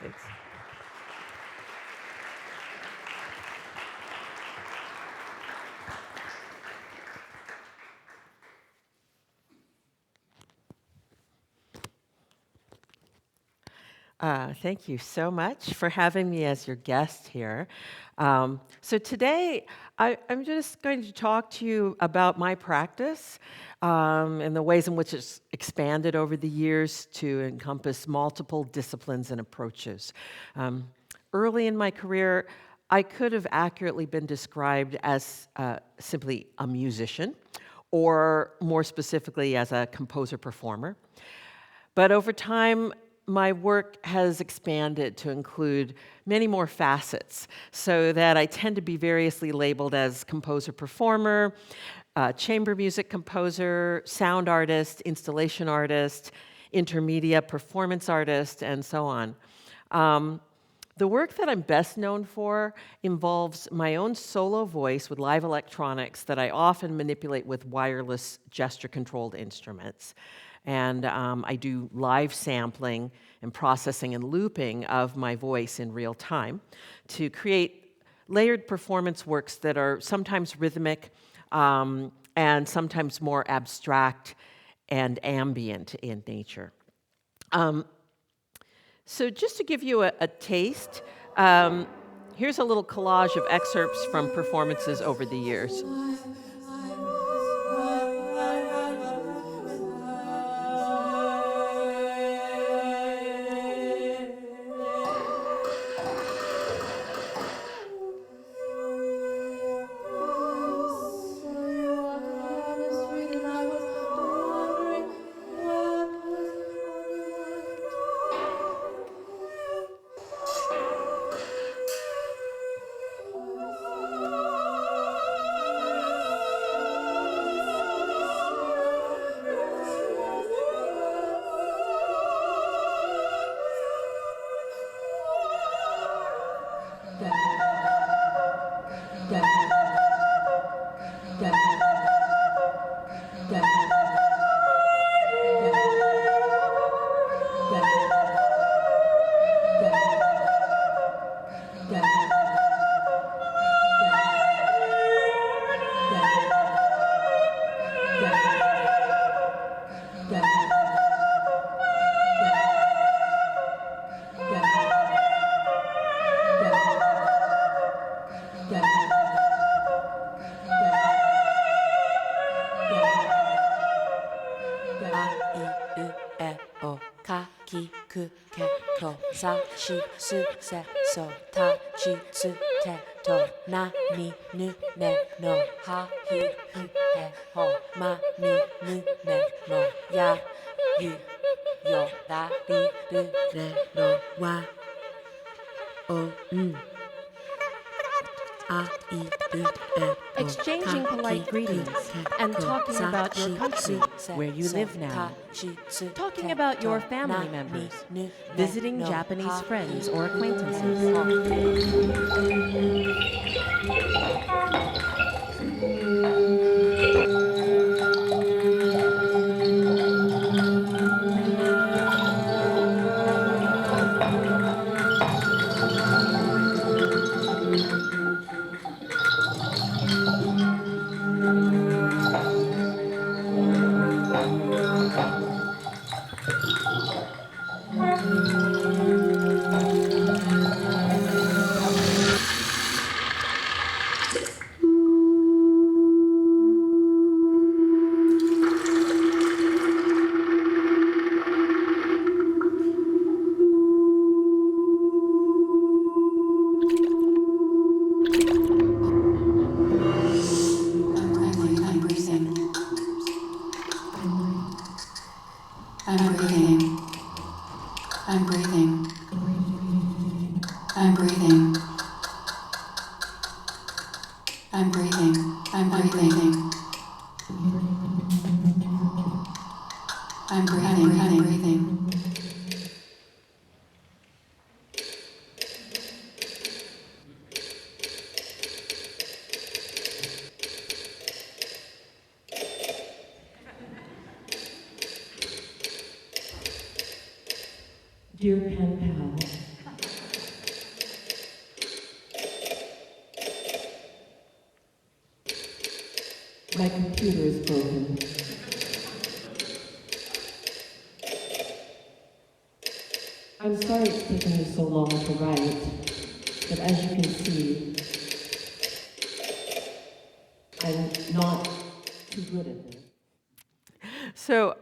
Thanks. Thank you so much for having me as your guest here. So today, I'm just going to talk to you about my practice and the ways in which it's expanded over the years to encompass multiple disciplines and approaches. Early in my career, I could have accurately been described as simply a musician, or more specifically as a composer-performer. But over time, my work has expanded to include many more facets, so that I tend to be variously labeled as composer-performer, chamber music composer, sound artist, installation artist, intermedia performance artist, and so on. The work that I'm best known for involves my own solo voice with live electronics that I often manipulate with wireless gesture-controlled instruments. And I do live sampling and processing and looping of my voice in real time to create layered performance works that are sometimes rhythmic and sometimes more abstract and ambient in nature. So just to give you a taste, here's a little collage of excerpts from performances over the years. Sa shi su se so ta chi su te to na ni nu ne no ha hi hu he ho ma ni nu ne no ya yu yo da bi bu re no wa o Exchanging polite greetings and talking about your country, where you live now, talking about your family members, visiting Japanese friends or acquaintances. Dear pen pal, My computer is broken. I'm sorry it's taken me so long to write, but as you can see, I'm not too good at this. So,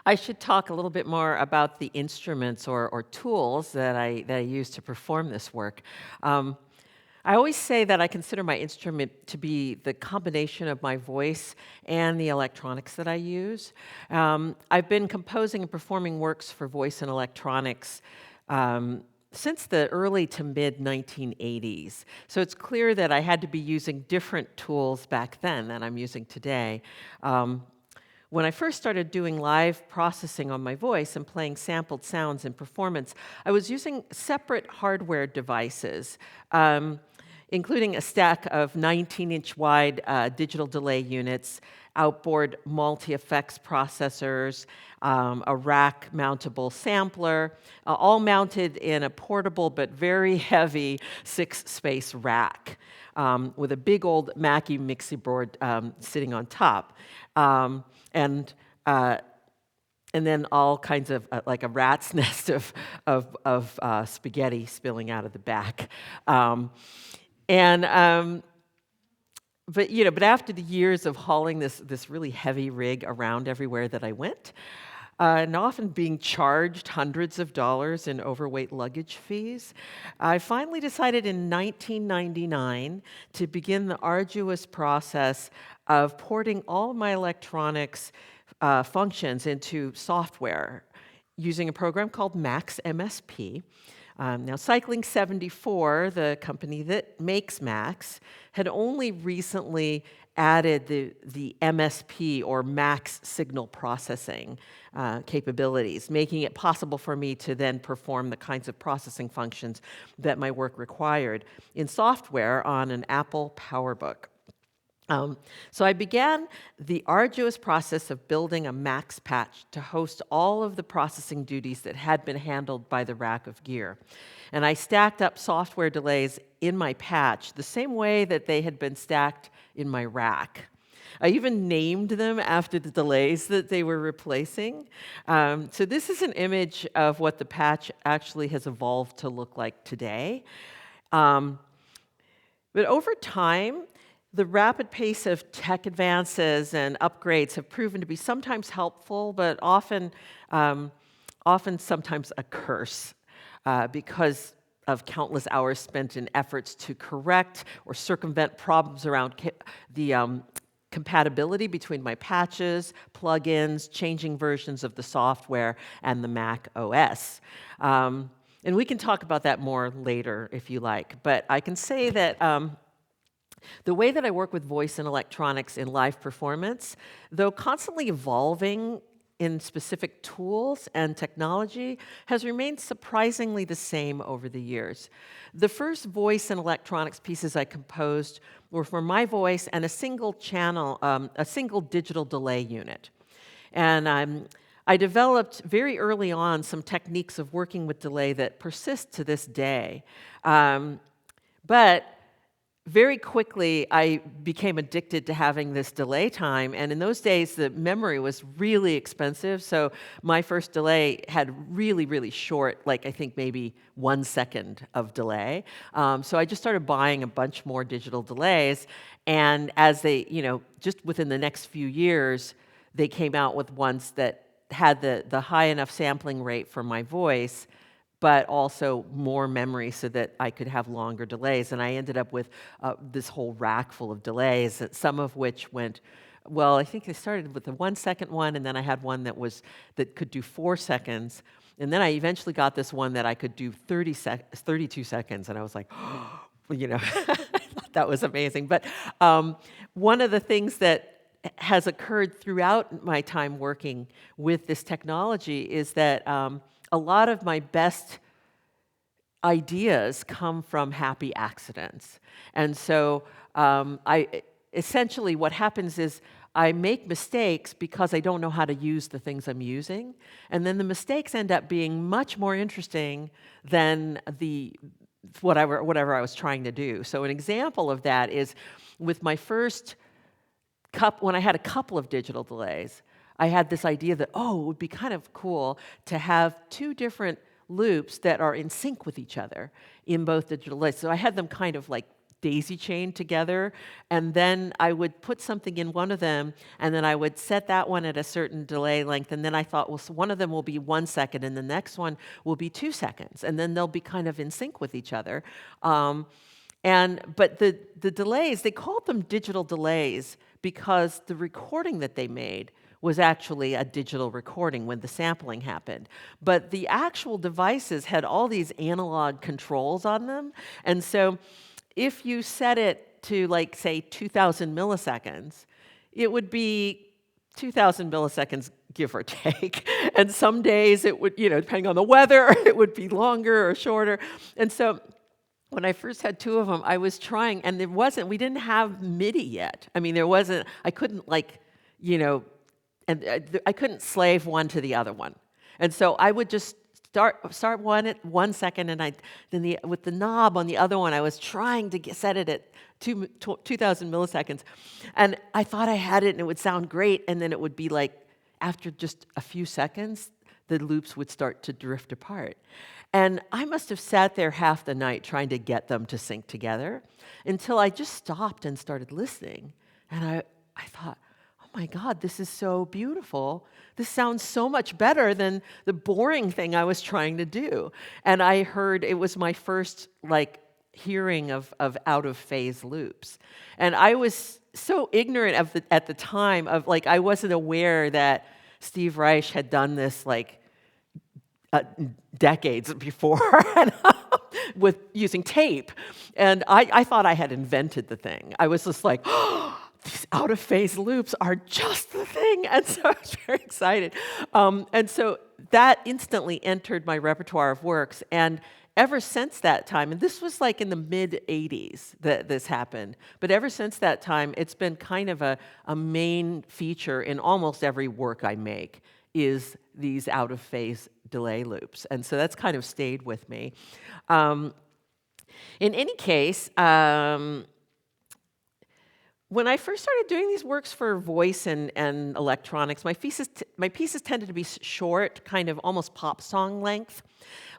I should talk a little bit more about the instruments or tools that I use to perform this work. I always say that I consider my instrument to be the combination of my voice and the electronics that I use. I've been composing and performing works for voice and electronics since the early to mid 1980s. So it's clear that I had to be using different tools back then than I'm using today. When I first started doing live processing on my voice and playing sampled sounds in performance, I was using separate hardware devices, including a stack of 19-inch wide digital delay units, outboard multi-effects processors, a rack-mountable sampler, all mounted in a portable but very heavy 6-space rack with a big old Mackie Mixie board sitting on top. And then all kinds of, like a rat's nest of spaghetti spilling out of the back. But after the years of hauling this really heavy rig around everywhere that I went, and often being charged hundreds of dollars in overweight luggage fees, I finally decided in 1999 to begin the arduous process of porting all of my electronics functions into software using a program called Max MSP. Now, Cycling 74, the company that makes Max, had only recently added the MSP or max signal processing capabilities, making it possible for me to then perform the kinds of processing functions that my work required in software on an Apple PowerBook. So I began the arduous process of building a max patch to host all of the processing duties that had been handled by the rack of gear. And I stacked up software delays in my patch the same way that they had been stacked in my rack. I even named them after the delays that they were replacing. So this is an image of what the patch actually has evolved to look like today. But over time, the rapid pace of tech advances and upgrades have proven to be sometimes helpful, but often sometimes a curse because of countless hours spent in efforts to correct or circumvent problems around the compatibility between my patches, plugins, changing versions of the software, and the Mac OS. And we can talk about that more later if you like, but I can say that the way that I work with voice and electronics in live performance, though constantly evolving in specific tools and technology, has remained surprisingly the same over the years. The first voice and electronics pieces I composed were for my voice and a single channel, a single digital delay unit. And I developed very early on some techniques of working with delay that persist to this day. But very quickly, I became addicted to having this delay time, and in those days, the memory was really expensive, so my first delay had really, really short, like I think maybe 1 second of delay. So I just started buying a bunch more digital delays, and as they, just within the next few years, they came out with ones that had the high enough sampling rate for my voice, but also more memory so that I could have longer delays. And I ended up with this whole rack full of delays, some of which went, well, I think I started with the 1 second one, and then I had one that could do 4 seconds. And then I eventually got this one that I could do 32 seconds, and I was like, I thought that was amazing. But one of the things that has occurred throughout my time working with this technology is that a lot of my best ideas come from happy accidents. And so essentially what happens is I make mistakes because I don't know how to use the things I'm using. And then the mistakes end up being much more interesting than whatever I was trying to do. So an example of that is with my first when I had a couple of digital delays, I had this idea that, oh, it would be kind of cool to have two different loops that are in sync with each other in both digital delays. So I had them kind of like daisy chained together, and then I would put something in one of them, and then I would set that one at a certain delay length, and then I thought, well, so one of them will be 1 second, and the next one will be 2 seconds, and then they'll be kind of in sync with each other. But the delays, they called them digital delays because the recording that they made was actually a digital recording when the sampling happened. But the actual devices had all these analog controls on them. And so if you set it to, like, say, 2,000 milliseconds, it would be 2,000 milliseconds, give or take. And some days it would, depending on the weather, it would be longer or shorter. And so when I first had two of them, I was trying, and we didn't have MIDI yet. I mean, I couldn't I couldn't slave one to the other one. And so I would just start one at 1 second, and with the knob on the other one, I was trying to set it at 2,000 milliseconds. And I thought I had it, and it would sound great, and then it would be like, after just a few seconds, the loops would start to drift apart. And I must have sat there half the night trying to get them to sync together until I just stopped and started listening. And I thought, oh my God, this is so beautiful. This sounds so much better than the boring thing I was trying to do. And I heard, it was my first hearing of out of phase loops. And I was so ignorant at the time I wasn't aware that Steve Reich had done this decades before with using tape. And I thought I had invented the thing. I was just like, oh, these out-of-phase loops are just the thing. And so I was very excited. And so that instantly entered my repertoire of works. And ever since that time, and this was in the mid-'80s that this happened, but ever since that time, it's been kind of a main feature in almost every work I make, is these out-of-phase delay loops. And so that's kind of stayed with me. In any case, when I first started doing these works for voice and electronics, my pieces tended to be short, kind of almost pop song length,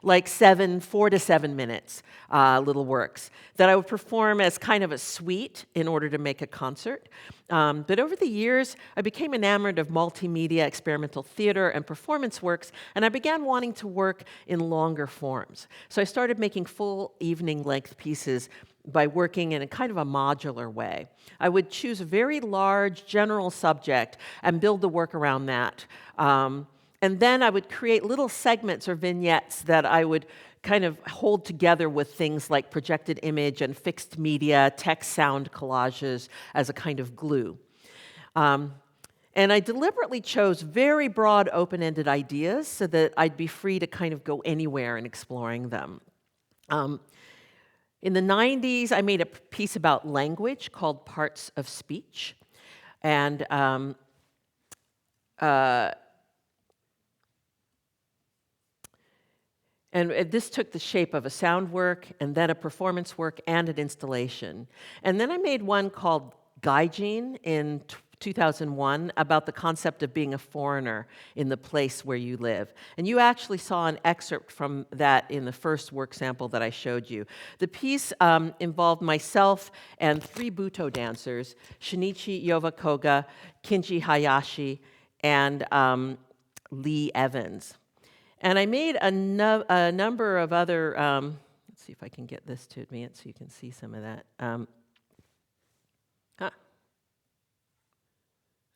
like 4 to 7 minutes little works that I would perform as kind of a suite in order to make a concert. But over the years, I became enamored of multimedia, experimental theater, and performance works, and I began wanting to work in longer forms. So I started making full evening-length pieces by working in a kind of a modular way. I would choose a very large general subject and build the work around that. And then I would create little segments or vignettes that I would kind of hold together with things like projected image and fixed media, text, sound collages as a kind of glue. And I deliberately chose very broad, open-ended ideas so that I'd be free to kind of go anywhere in exploring them. In the 90s, I made a piece about language called Parts of Speech. And this took the shape of a sound work, and then a performance work, and an installation. And then I made one called Gaijin in 2001 about the concept of being a foreigner in the place where you live. And you actually saw an excerpt from that in the first work sample that I showed you. The piece involved myself and 3 Buto dancers, Shinichi Yovakoga, Kinji Hayashi, and Lee Evans. And I made a number of other, let's see if I can get this to advance so you can see some of that.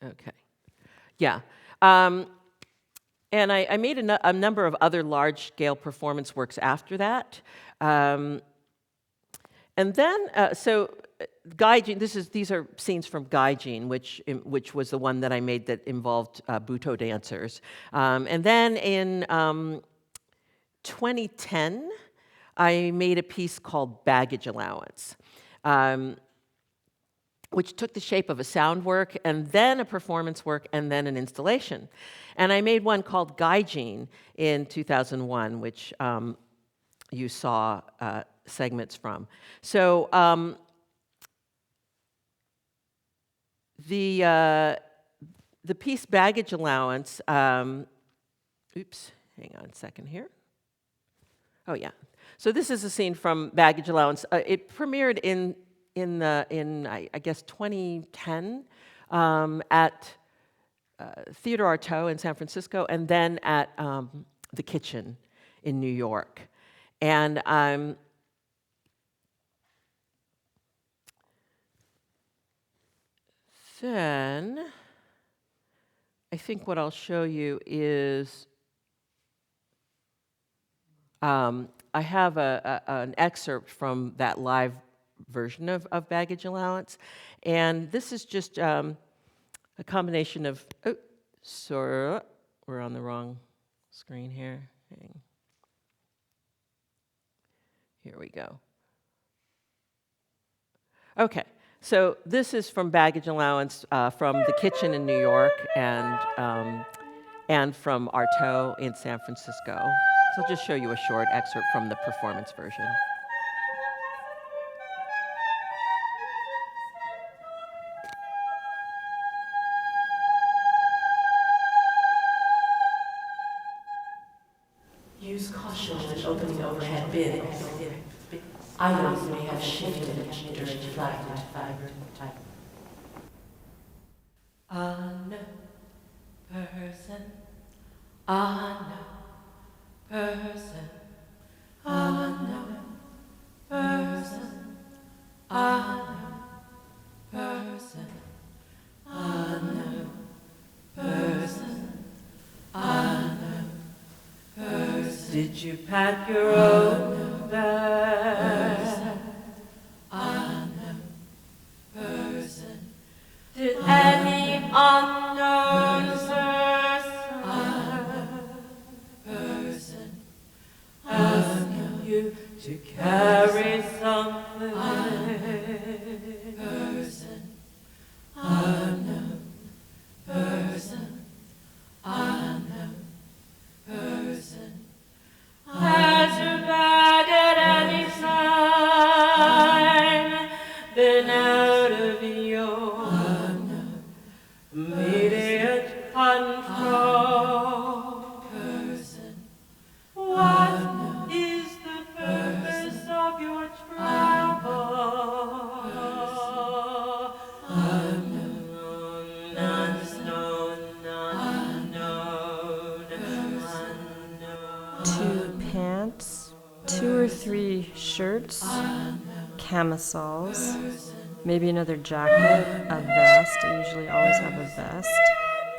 Okay. Yeah. And I made a number of other large-scale performance works after that. And then, Gaijin, these are scenes from Gaijin, which was the one that I made that involved Buto dancers. And then in 2010, I made a piece called Baggage Allowance, which took the shape of a sound work, and then a performance work, and then an installation. And I made one called Gaijin in 2001, which you saw segments from. So the piece baggage allowance, oops, hang on a second here. Oh yeah. So this is a scene from Baggage Allowance. It premiered in I guess 2010 at Theater Artaud in San Francisco, and then at the Kitchen in New York. And then I think what I'll show you is I have an excerpt from that live version of Baggage Allowance, and this is just a combination of, oh, sorry, we're on the wrong screen here. Here we go. Okay, so this is from Baggage Allowance from the Kitchen in New York and from Artaud in San Francisco. So I'll just show you a short excerpt from the performance version. Use caution when opening overhead bins. Items may have shifted during flight. Unknown person, unknown person, unknown person, unknown person, unknown person, unknown person. Did you pack your own bag? Unknown person. Did any unknown person ask you to carry something? Unknown person. Unknown person. Unknown person. Has your bag at any time been out of your immediate control? Person. What is the purpose of your travel? Unknown, unknown, unknown, unknown. 2 pants, 2 or 3 shirts, camisoles, maybe another jacket, a vest. I usually always have a vest.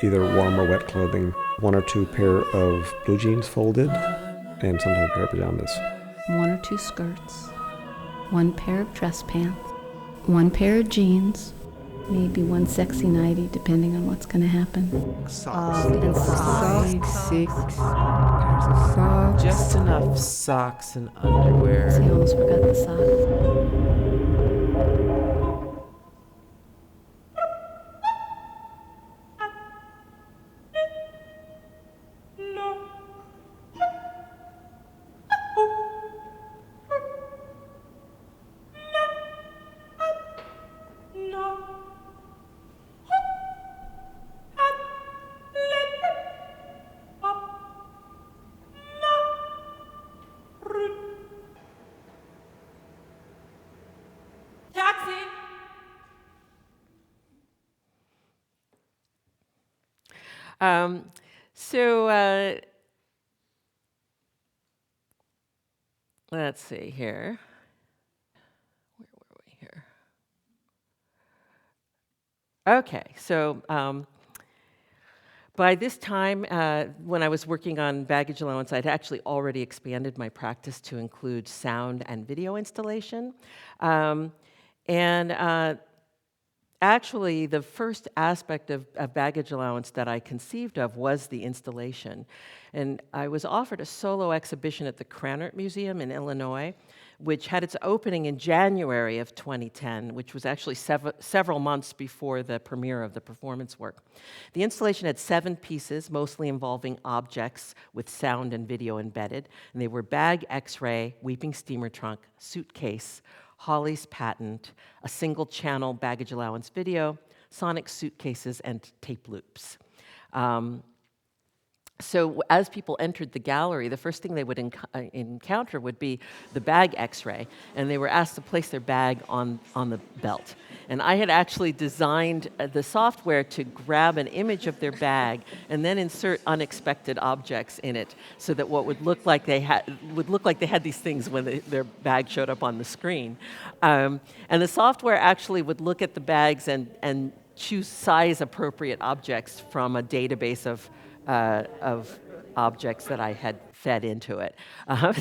Either warm or wet clothing, 1 or 2 pair of blue jeans folded, and sometimes a pair of pajamas. 1 or 2 skirts, 1 pair of dress pants, 1 pair of jeans, maybe 1 sexy nightie, depending on what's going to happen. And socks. 6 pairs of socks. Just enough socks and underwear. See, I almost forgot the socks. So let's see here. Where were we here? Okay, so by this time, when I was working on baggage allowance, I'd actually already expanded my practice to include sound and video installation. Actually, the first aspect of baggage allowance that I conceived of was the installation. And I was offered a solo exhibition at the Krannert Museum in Illinois, which had its opening in January of 2010, which was actually several months before the premiere of the performance work. The installation had 7 pieces, mostly involving objects with sound and video embedded, and they were bag X-ray, weeping steamer trunk, suitcase, Holly's patent, a single-channel baggage allowance video, sonic suitcases and tape loops. So as people entered the gallery, the first thing they would encounter would be the bag X-ray, and they were asked to place their bag on the belt. And I had actually designed the software to grab an image of their bag and then insert unexpected objects in it, so that what would look like they had these things when their bag showed up on the screen. And the software actually would look at the bags and choose size-appropriate objects from a database of objects that I had fed into it.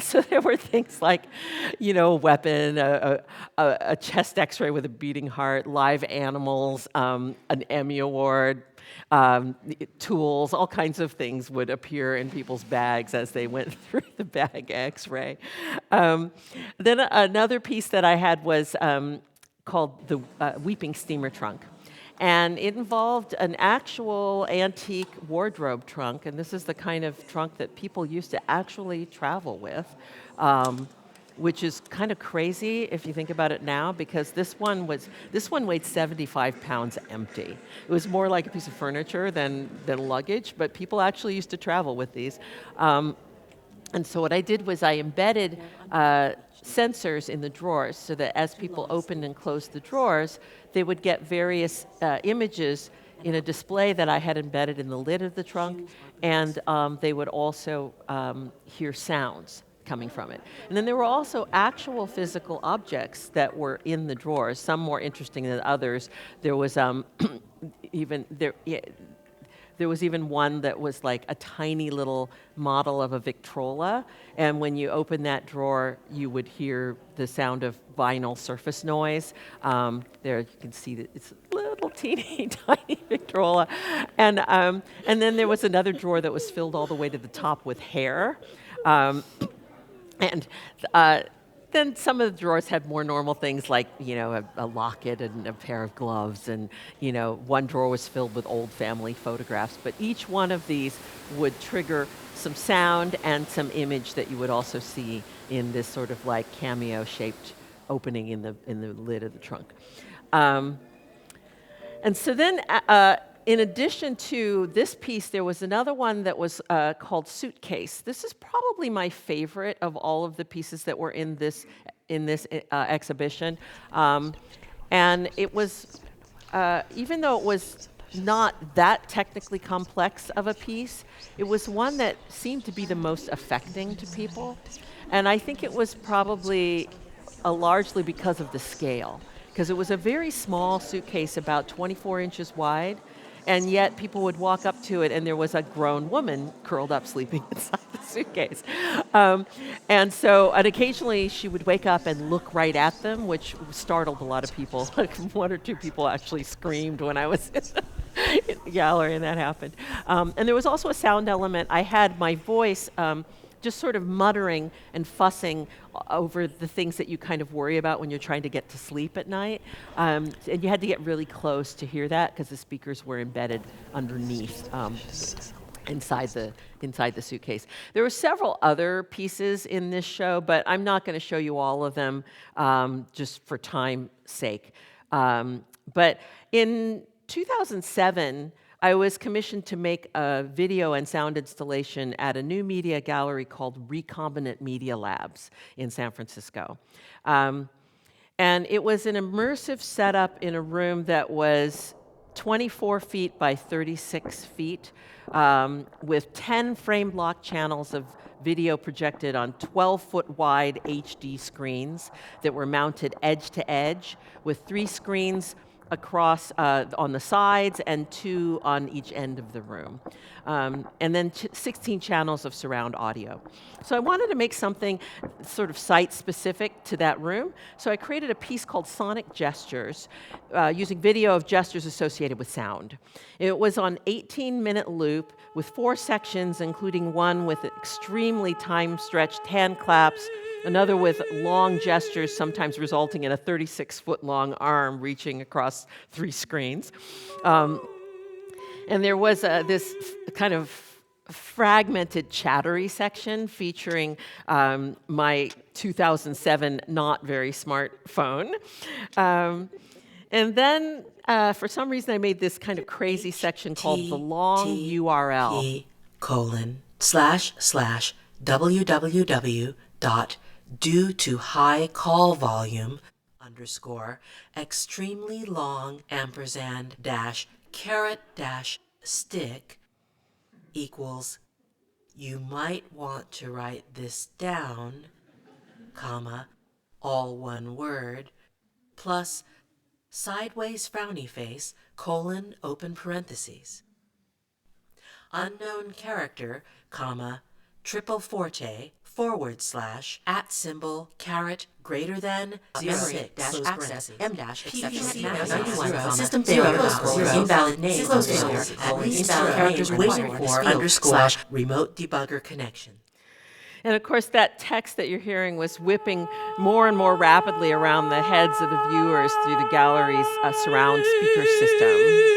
So there were things like, a weapon, a chest X-ray with a beating heart, live animals, an Emmy Award, tools, all kinds of things would appear in people's bags as they went through the bag X-ray. Then another piece that I had was called the Weeping Steamer Trunk. And it involved an actual antique wardrobe trunk, and this is the kind of trunk that people used to actually travel with, which is kind of crazy if you think about it now, because this one weighed 75 pounds empty. It was more like a piece of furniture than luggage, but people actually used to travel with these. And so what I did was I embedded sensors in the drawers, so that as people opened and closed the drawers, they would get various images in a display that I had embedded in the lid of the trunk, and they would also hear sounds coming from it. And then there were also actual physical objects that were in the drawers, some more interesting than others. There was there was even one that was like a tiny little model of a Victrola, and when you open that drawer, you would hear the sound of vinyl surface noise. There you can see that it's a little teeny tiny Victrola. And then there was another drawer that was filled all the way to the top with hair. Then some of the drawers had more normal things like, a locket and a pair of gloves, and, one drawer was filled with old family photographs. But each one of these would trigger some sound and some image that you would also see in this sort of like cameo-shaped opening in the lid of the trunk. And so then, in addition to this piece, there was another one that was called Suitcase. This is probably my favorite of all of the pieces that were in this exhibition. And it was, even though it was not that technically complex of a piece, it was one that seemed to be the most affecting to people. And I think it was probably largely because of the scale, because it was a very small suitcase, about 24 inches wide. And yet people would walk up to it, and there was a grown woman curled up sleeping inside the suitcase. And occasionally she would wake up and look right at them, which startled a lot of people. Like one or two people actually screamed when I was in the gallery and that happened. And there was also a sound element. I had my voice just sort of muttering and fussing over the things that you kind of worry about when you're trying to get to sleep at night. And you had to get really close to hear that, because the speakers were embedded underneath inside the suitcase. There were several other pieces in this show, but I'm not going to show you all of them just for time's sake. But in 2007, I was commissioned to make a video and sound installation at a new media gallery called Recombinant Media Labs in San Francisco. And it was an immersive setup in a room that was 24 feet by 36 feet, with 10 frame block channels of video projected on 12-foot wide HD screens that were mounted edge to edge, with 3 screens across on the sides and 2 on each end of the room. And then 16 channels of surround audio. So I wanted to make something sort of site-specific to that room. So I created a piece called Sonic Gestures, using video of gestures associated with sound. It was on 18-minute loop with 4 sections, including one with extremely time-stretched hand claps, another with long gestures, sometimes resulting in a 36-foot-long arm reaching across 3 screens. And there was this kind of fragmented chattery section featuring my 2007 not very smart phone. And then, for some reason, I made this kind of crazy section called the long URL. http://www dot due to high call volume underscore extremely long ampersand dash caret dash stick equals you might want to write this down, comma, all one word, plus sideways frowny face, colon, open parentheses. Unknown character, comma, triple forte, / @ caret greater than 06 dash access m dash exception 91 system failure invalid name invalid characters waiting for underscore remote debugger connection. And of course, that text that you're hearing was whipping more and more rapidly around the heads of the viewers through the gallery's surround speaker system.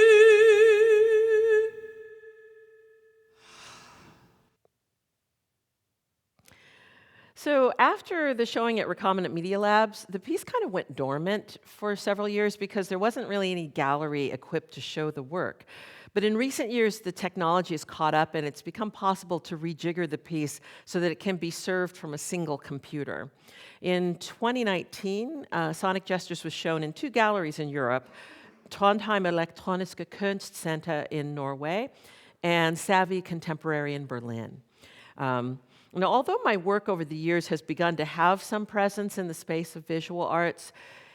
So after the showing at Recombinant Media Labs, the piece kind of went dormant for several years because there wasn't really any gallery equipped to show the work. But in recent years, the technology has caught up and it's become possible to rejigger the piece so that it can be served from a single computer. In 2019, Sonic Gestures was shown in 2 galleries in Europe, Trondheim Elektroniske Kunstsenter in Norway and Savvy Contemporary in Berlin. Now, although my work over the years has begun to have some presence in the space of visual arts,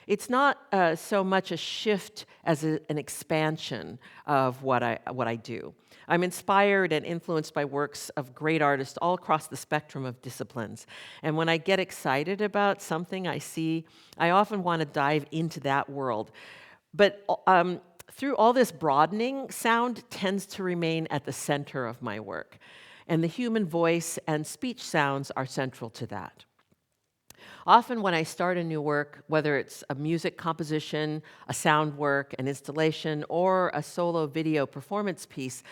it's not so much a shift as an expansion of what I do. I'm inspired and influenced by works of great artists all across the spectrum of disciplines. And when I get excited about something I see, I often want to dive into that world. But through all this broadening, sound tends to remain at the center of my work. And the human voice and speech sounds are central to that. Often when I start a new work, whether it's a music composition, a sound work, an installation, or a solo video performance piece,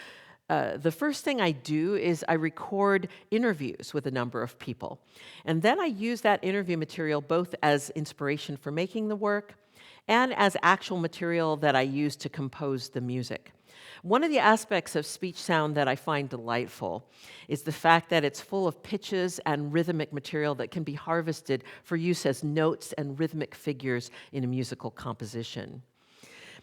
the first thing I do is I record interviews with a number of people. And then I use that interview material both as inspiration for making the work and as actual material that I use to compose the music. One of the aspects of speech sound that I find delightful is the fact that it's full of pitches and rhythmic material that can be harvested for use as notes and rhythmic figures in a musical composition.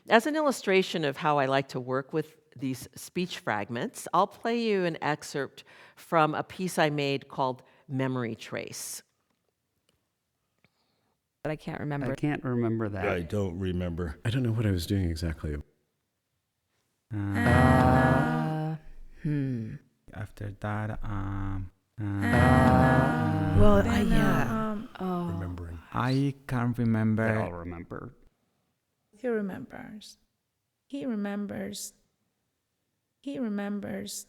As an illustration of how I like to work with these speech fragments, I'll play you an excerpt from a piece I made called Memory Trace. But I can't remember. I can't remember that. I don't remember. I don't know what I was doing exactly. After that, Well, yeah. Remembering. I can't remember. I all remember. He remembers. He remembers. He remembers.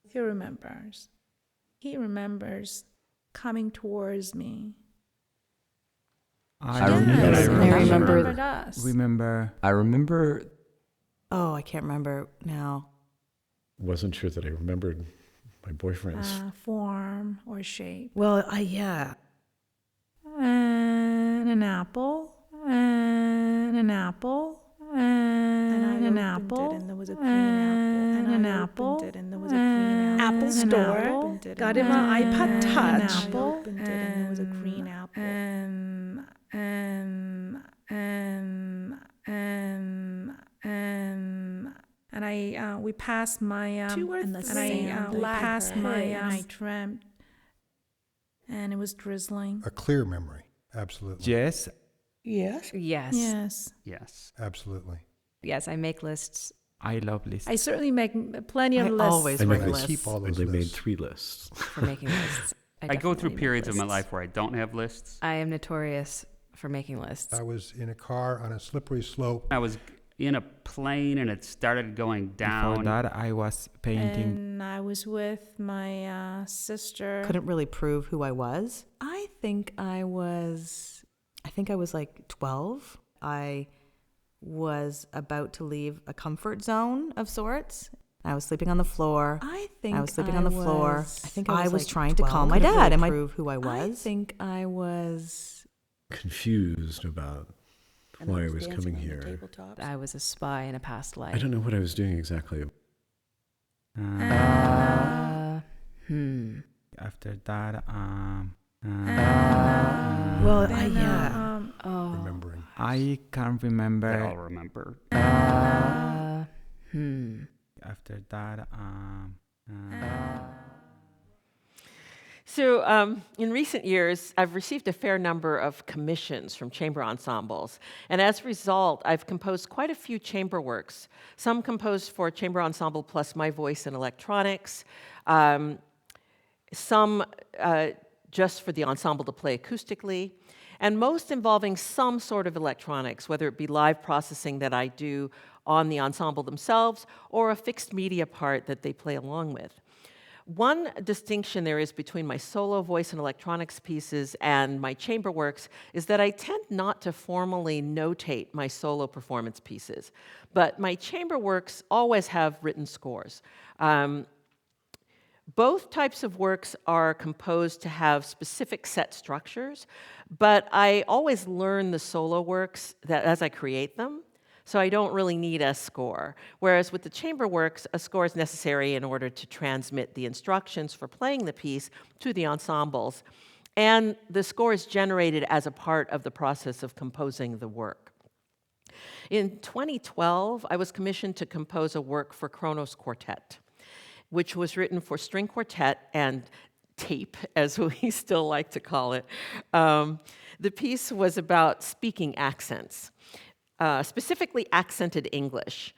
He remembers. He remembers coming towards me. I remembered us. I remember. Oh, I can't remember now. Wasn't sure that I remembered my boyfriend's. Form or shape. Well, yeah. And an apple. And an apple. And an apple. And there was a green apple. And an apple. And there was a green apple. Apple Store. Got in my iPod Touch. And there was a green apple. And we passed my Two were and the I same. we passed my and I dreamt, and it was drizzling. A clear memory. Absolutely. Yes. Yes. Yes. Yes, Yes. Absolutely. Yes, I make lists. I love lists. I certainly make plenty of I lists. always I write make lists. Keep all I those only made lists. 3 lists. For making lists. I go through definitely make periods of my lists. life where I don't have lists. I am notorious for making lists. I was in a car on a slippery slope. I was in a plane and it started going down. Before that, I was painting. And I was with my sister. Couldn't really prove who I was. I think I was like 12. I was about to leave a comfort zone of sorts. I was sleeping on the floor. I was was trying like to 12. call my Couldn't dad really and prove who I was. I think I was Confused about why I was coming here. I was a spy in a past life. I don't know what I was doing exactly. After that, Well, Remembering. I can't remember. They all remember. After that, So, in recent years, I've received a fair number of commissions from chamber ensembles, and as a result, I've composed quite a few chamber works. Some composed for chamber ensemble plus my voice and electronics, some just for the ensemble to play acoustically, and most involving some sort of electronics, whether it be live processing that I do on the ensemble themselves or a fixed media part that they play along with. One distinction there is between my solo voice and electronics pieces and my chamber works is that I tend not to formally notate my solo performance pieces, but my chamber works always have written scores. Both types of works are composed to have specific set structures, but I always learn the solo works that as I create them. So I don't really need a score. Whereas with the chamber works, a score is necessary in order to transmit the instructions for playing the piece to the ensembles. And the score is generated as a part of the process of composing the work. In 2012, I was commissioned to compose a work for Kronos Quartet, which was written for string quartet and tape, as we still like to call it. The piece was about speaking accents. Specifically accented English.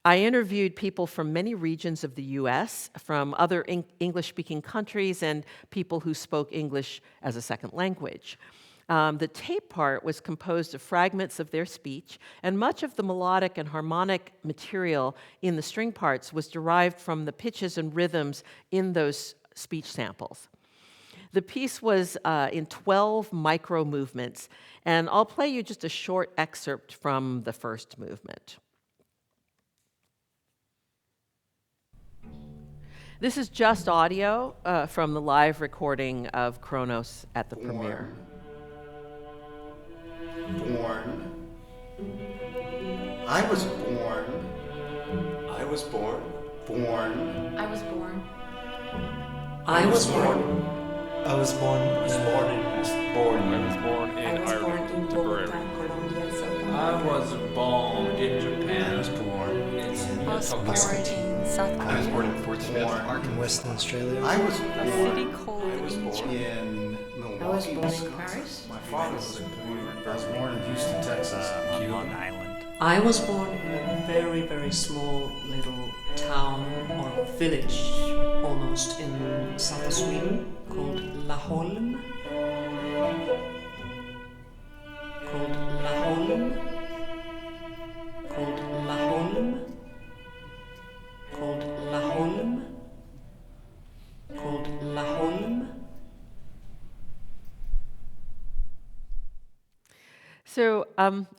I interviewed people from many regions of the US, from other English-speaking countries, and people who spoke English as a second language. The tape part was composed of fragments of their speech, and much of the melodic and harmonic material in the string parts was derived from the pitches and rhythms in those speech samples. The piece was in 12 micro movements, and I'll play you just a short excerpt from the first movement. This is just audio from the live recording of Kronos at the premiere. Born. I was born. I was born. Born. I was born. I was born. I was born. I was born in Ireland, Tipperary. I was born in Japan. I was born in South I was born in Fort Smith. in Western Australia. I was A born. city called I was born in Milwaukee, Wisconsin. Paris. My father was born in Houston, Texas. Long Island. I was born in a very, very small little town or village, almost in south of Sweden, called Laholm. Called Laholm. Called Laholm. Called Laholm. Called Laholm. So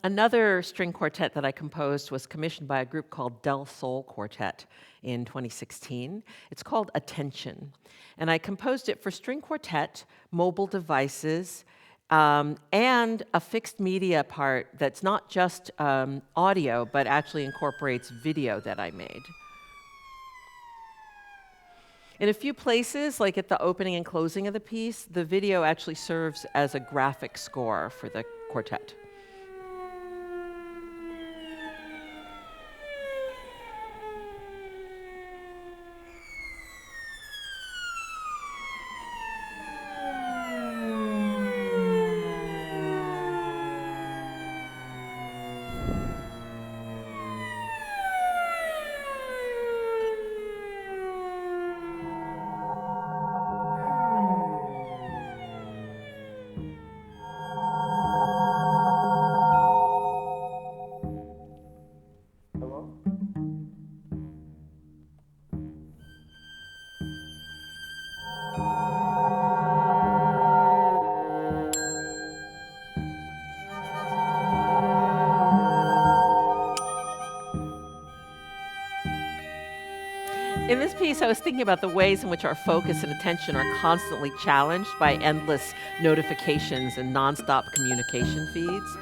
another string quartet that I composed was commissioned by a group called Del Sol Quartet in 2016. It's called Attention. And I composed it for string quartet, mobile devices, and a fixed media part that's not just audio, but actually incorporates video that I made. In a few places, like at the opening and closing of the piece, the video actually serves as a graphic score for the quartet. In this piece, I was thinking about the ways in which our focus and attention are constantly challenged by endless notifications and nonstop communication feeds.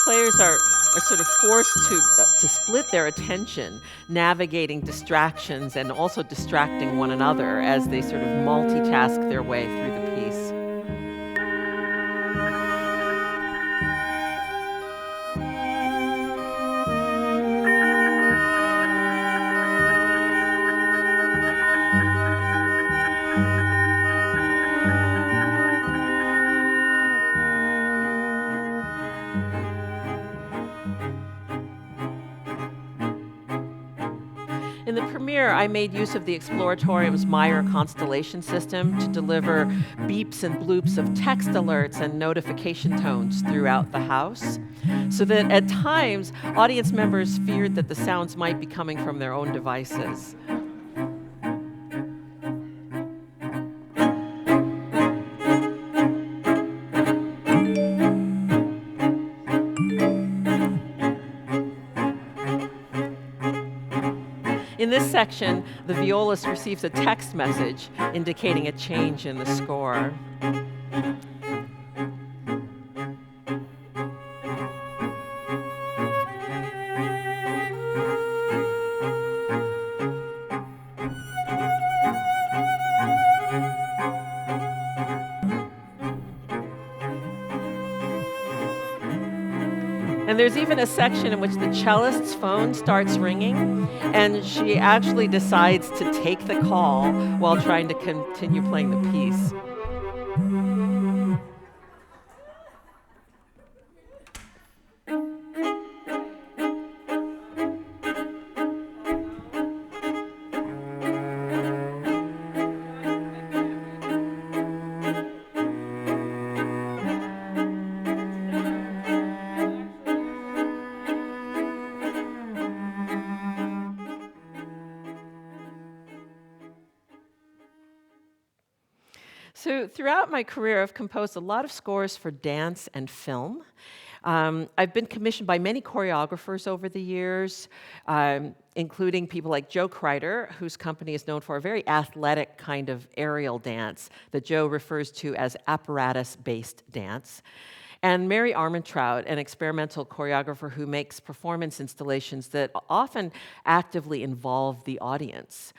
players are sort of forced to split their attention, navigating distractions and also distracting one another as they sort of multitask their way through the piece. In the premiere, I made use of the Exploratorium's Meyer constellation system to deliver beeps and bloops of text alerts and notification tones throughout the house, so that at times, audience members feared that the sounds might be coming from their own devices. In this section, the violist receives a text message indicating a change in the score. And there's even a section in which the cellist's phone starts ringing, and she actually decides to take the call while trying to continue playing the piece. So throughout my career, I've composed a lot of scores for dance and film. I've been commissioned by many choreographers over the years, including people like Joe Kreider, whose company is known for a very athletic kind of aerial dance that Joe refers to as apparatus-based dance. And Mary Armentrout, an experimental choreographer who makes performance installations that often actively involve the audience.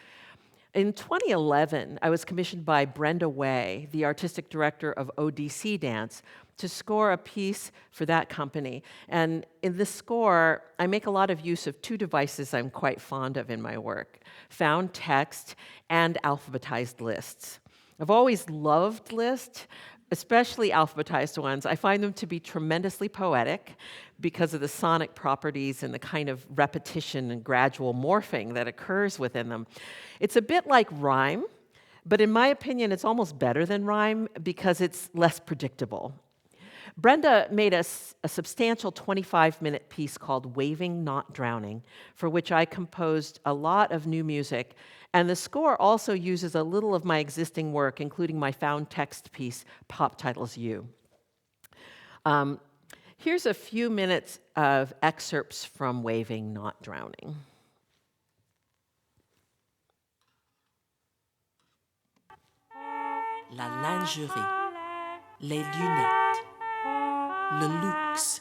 In 2011, I was commissioned by Brenda Way, the artistic director of ODC Dance, to score a piece for that company. And in this score, I make a lot of use of two devices I'm quite fond of in my work: found text and alphabetized lists. I've always loved lists, especially alphabetized ones. I find them to be tremendously poetic because of the sonic properties and the kind of repetition and gradual morphing that occurs within them. It's a bit like rhyme, but in my opinion, it's almost better than rhyme because it's less predictable. Brenda made a substantial 25-minute piece called Waving, Not Drowning, for which I composed a lot of new music, and the score also uses a little of my existing work, including my found text piece, Pop Titles You. Here's a few minutes of excerpts from Waving, Not Drowning. La lingerie, les lunettes, le luxe,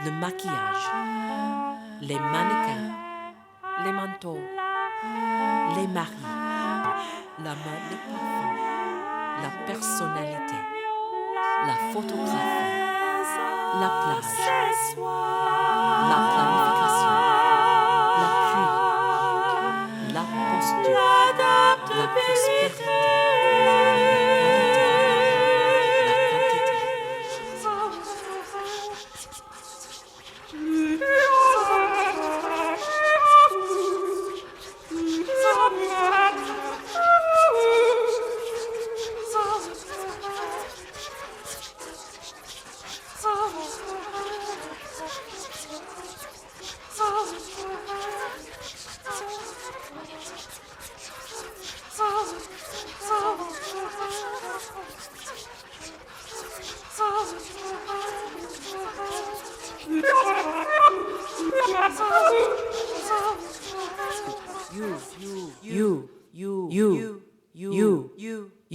le maquillage, les mannequins, les manteaux, les maris, la mode, le parfum, la personnalité, la photographie, la plage, la planification, la pluie, la posture, la prospérité.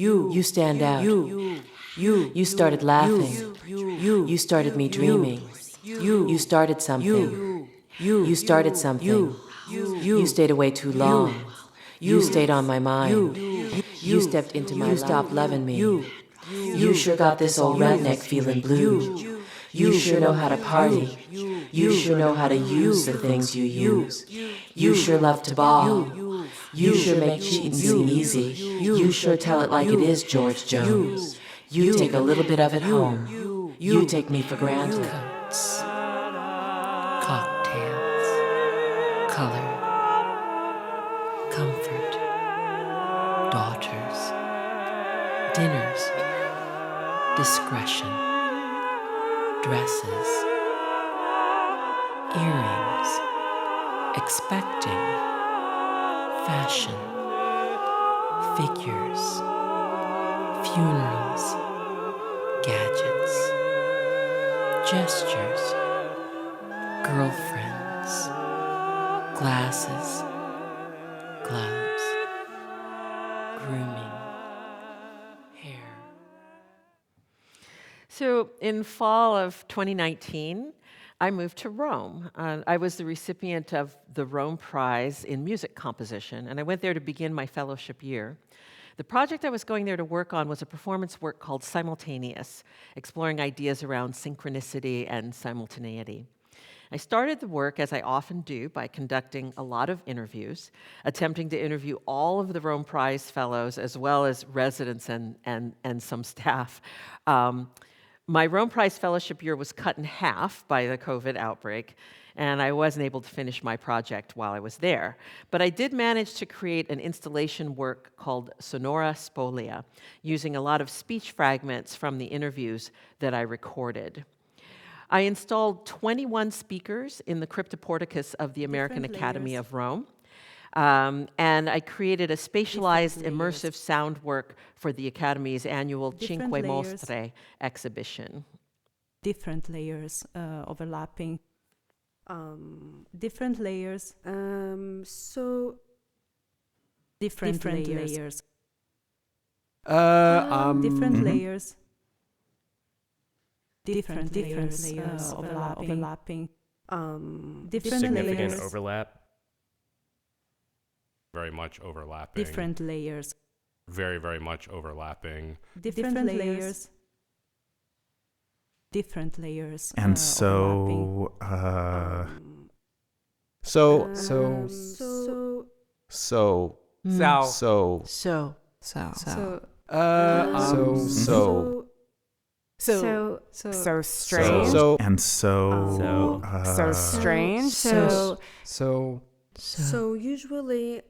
You stand out. You started laughing. You started me dreaming. You started something. You started something. You stayed away too long. You stayed on my mind. You stepped into my life. You stopped loving me. You sure got this old redneck feeling blue. You sure know how to party. You sure know how to use the things you use. You sure love to ball. You sure make cheating seem easy. You sure tell it like it is, George Jones. You take a little bit of it home. You take me for granted. Coats, cocktails, color, comfort, daughters, dinners, discretion, dresses, earrings, expecting, fashion, figures, funerals, gadgets, gestures, girlfriends, glasses, gloves, grooming, hair. So in fall of 2019, I moved to Rome. I was the recipient of the Rome Prize in Music Composition, and I went there to begin my fellowship year. The project I was going there to work on was a performance work called Simultaneous, exploring ideas around synchronicity and simultaneity. I started the work, as I often do, by conducting a lot of interviews, attempting to interview all of the Rome Prize fellows, as well as residents and some staff. My Rome Prize fellowship year was cut in half by the COVID outbreak, and I wasn't able to finish my project while I was there. But I did manage to create an installation work called Sonora Spolia, using a lot of speech fragments from the interviews that I recorded. I installed 21 speakers in the cryptoporticus of the American Academy of Rome. And I created a spatialized immersive sound work for the Academy's annual Cinque Mostre exhibition. Different layers overlapping. Different layers. Different layers. Different layers. Different layers overlapping. Different Significant layers. overlap. Very much overlapping. Different layers. Very, very much overlapping. Different layers. Different layers. And so, so. strange. So usually,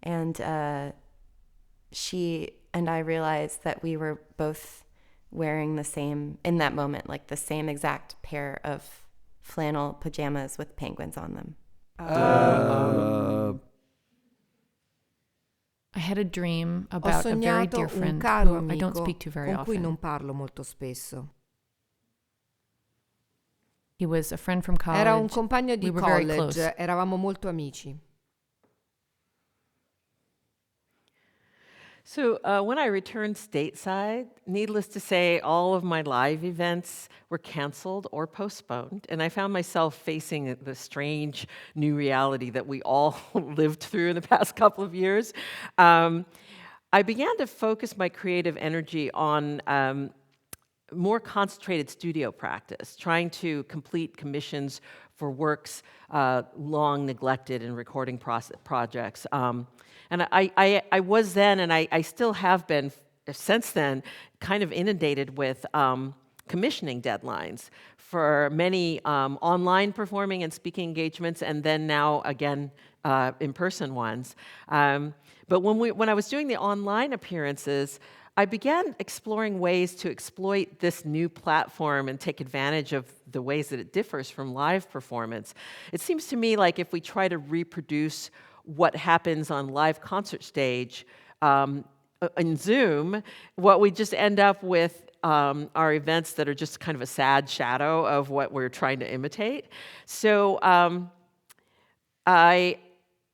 and she and I realized that we were both wearing the same, in that moment, like the same exact pair of flannel pajamas with penguins on them. I had a dream about a very dear friend caro who amico I don't speak to very con cui often. non parlo molto spesso. He was a friend from college. Era un compagno di we were very college, close. eravamo molto amici. So when I returned stateside, needless to say, all of my live events were canceled or postponed, and I found myself facing the strange new reality that we all lived through in the past couple of years. I began to focus my creative energy on more concentrated studio practice, trying to complete commissions for works long neglected in recording projects. And I was then, and I still have been since then, kind of inundated with commissioning deadlines for many online performing and speaking engagements, and then now again in-person ones. But when I was doing the online appearances, I began exploring ways to exploit this new platform and take advantage of the ways that it differs from live performance. It seems to me like if we try to reproduce what happens on live concert stage in Zoom, what we just end up with are events that are just kind of a sad shadow of what we're trying to imitate. So I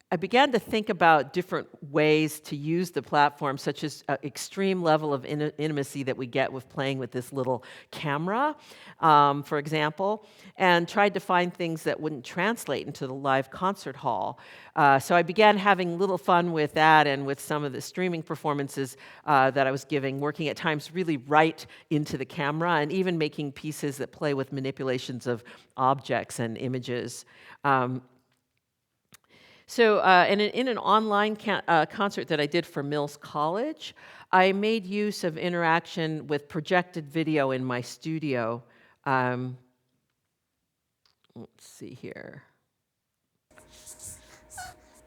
I began to think about different ways to use the platform, such as extreme level of intimacy that we get with playing with this little camera, for example, and tried to find things that wouldn't translate into the live concert hall. So I began having little fun with that and with some of the streaming performances that I was giving, working at times really right into the camera and even making pieces that play with manipulations of objects and images. So in an online concert that I did for Mills College, I made use of interaction with projected video in my studio. Let's see here.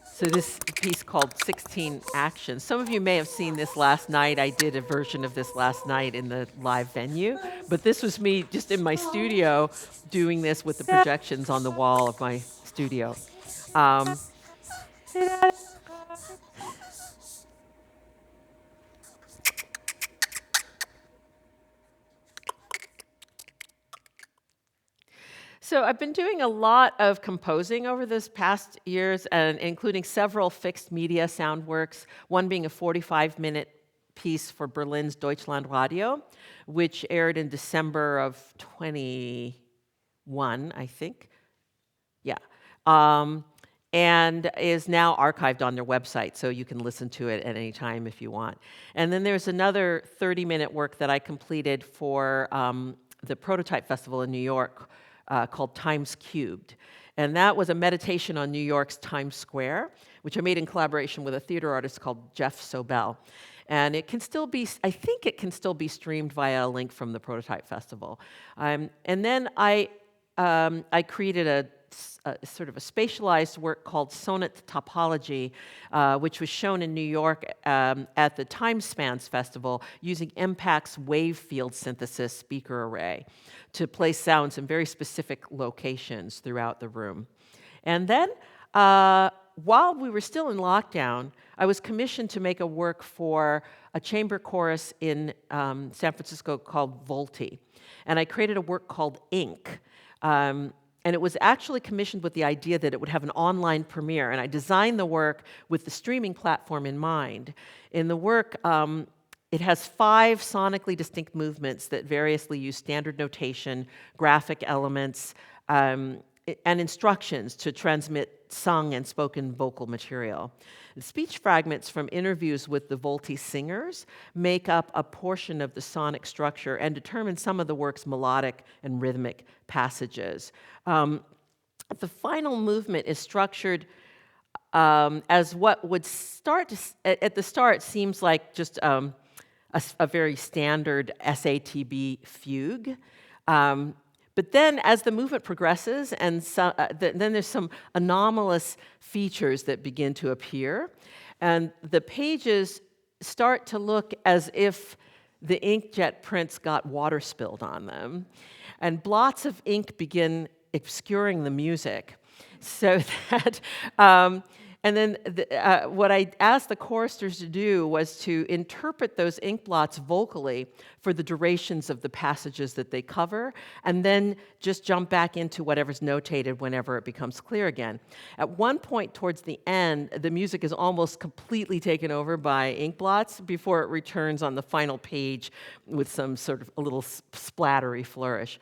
So this piece called 16 Actions. Some of you may have seen this last night. I did a version of this last night in the live venue, but this was me just in my studio doing this with the projections on the wall of my studio. So I've been doing a lot of composing over this past years, and including several fixed media sound works, one being a 45-minute piece for Berlin's Deutschlandradio, which aired in December of 21, I think. Yeah. And is now archived on their website, so you can listen to it at any time if you want. And then there's another 30-minute work that I completed for the Prototype Festival in New York, called Times Cubed. And that was a meditation on New York's Times Square, which I made in collaboration with a theater artist called Jeff Sobel. And it can still be, I think it can still be streamed via a link from the Prototype Festival. And then I created a sort of a spatialized work called Sonnet Topology, which was shown in New York at the Time Spans Festival using MPAC's wave field synthesis speaker array to place sounds in very specific locations throughout the room. And then, while we were still in lockdown, I was commissioned to make a work for a chamber chorus in San Francisco called Volti. And I created a work called Ink. And it was actually commissioned with the idea that it would have an online premiere. And I designed the work with the streaming platform in mind. In the work, it has 5 sonically distinct movements that variously use standard notation, graphic elements, and instructions to transmit sung and spoken vocal material. The speech fragments from interviews with the Volti singers make up a portion of the sonic structure and determine some of the work's melodic and rhythmic passages. The final movement is structured as what would start at the start seems like just a very standard SATB fugue. But then as the movement progresses, and then there's some anomalous features that begin to appear, and the pages start to look as if the inkjet prints got water spilled on them, and blots of ink begin obscuring the music, so that and then what I asked the choristers to do was to interpret those ink blots vocally for the durations of the passages that they cover, and then just jump back into whatever's notated whenever it becomes clear again. At one point towards the end, the music is almost completely taken over by ink blots before it returns on the final page with some sort of a little splattery flourish.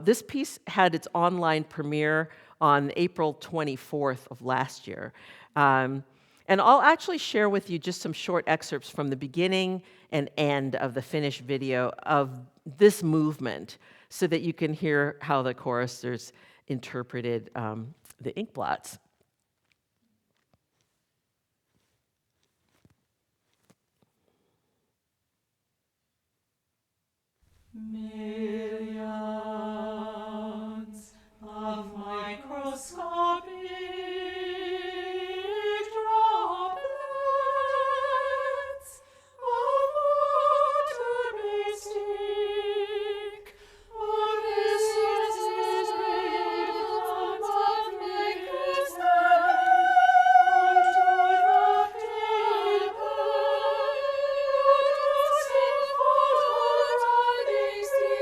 This piece had its online premiere on April 24th of last year. And I'll actually share with you just some short excerpts from the beginning and end of the finished video of this movement so that you can hear how the choristers interpreted the ink blots. Millions of microscopic droplets of water-based ink, Odysseus' rhythm of makers unto the paper, Odysseus' photographing